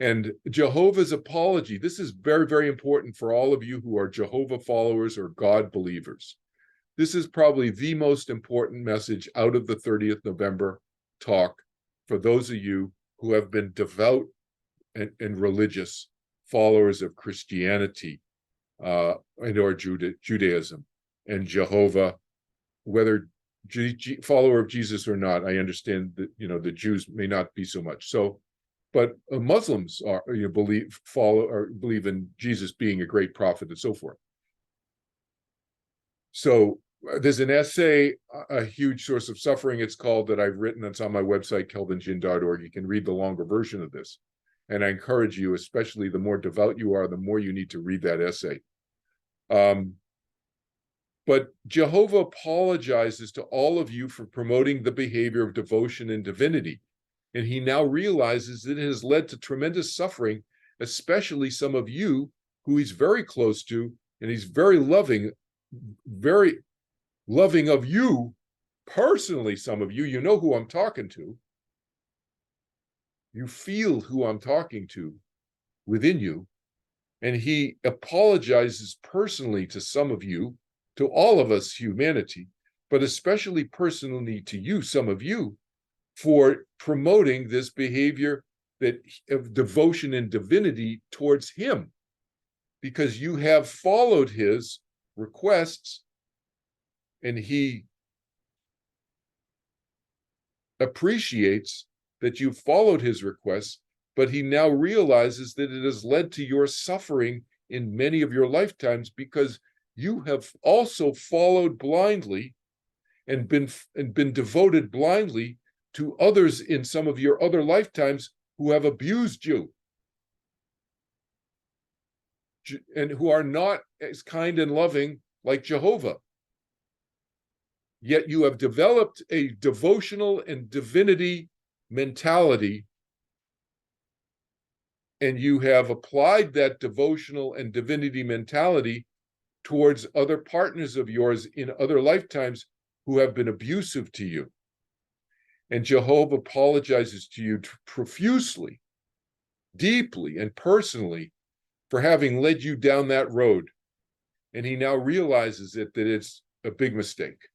And Jehovah's apology, this is very, very important for all of you who are Jehovah followers or God believers. This is probably the most important message out of the 30th November talk for those of you who have been devout and religious followers of Christianity and or Judaism and Jehovah, whether follower of Jesus or not. I understand that the Jews may not be so much so, but Muslims are believe in Jesus being a great prophet and so forth. So there's an essay, A Huge Source of Suffering, it's called, that I've written. It's on my website, kelvinchin.org. You can read the longer version of this. And I encourage you, especially the more devout you are, the more you need to read that essay. But Jehovah apologizes to all of you for promoting the behavior of devotion and divinity. And he now realizes that it has led to tremendous suffering, especially some of you who he's very close to, and he's very loving of you personally. Some of you, you know who I'm talking to. You feel who I'm talking to within you. And he apologizes personally to some of you, to all of us, humanity, but especially personally to you, some of you, for promoting this behavior of devotion and divinity towards him, because you have followed his requests, and he appreciates that you followed his requests, but he now realizes that it has led to your suffering in many of your lifetimes, because you have also followed blindly and been devoted blindly to others in some of your other lifetimes who have abused you and who are not as kind and loving like Jehovah. Yet you have developed a devotional and divinity mentality, and you have applied that devotional and divinity mentality towards other partners of yours in other lifetimes who have been abusive to you. And Jehovah apologizes to you profusely, deeply, and personally for having led you down that road. And he now realizes that it's a big mistake,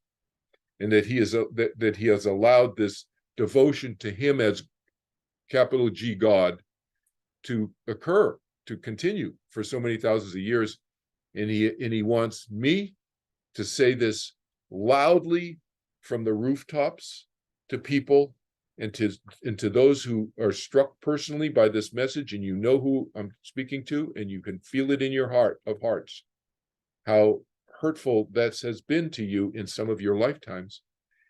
and that he has allowed this devotion to him as capital G God to occur, to continue for so many thousands of years. And he wants me to say this loudly from the rooftops to people, and to those who are struck personally by this message, and you know who I'm speaking to, and you can feel it in your heart of hearts, how hurtful that has been to you in some of your lifetimes,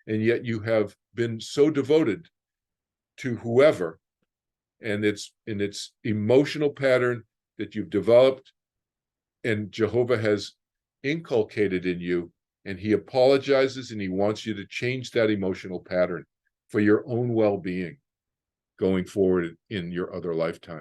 and yet you have been so devoted to whoever, and it's emotional pattern that you've developed, and Jehovah has inculcated in you, and he apologizes, and he wants you to change that emotional pattern for your own well-being going forward in your other lifetime.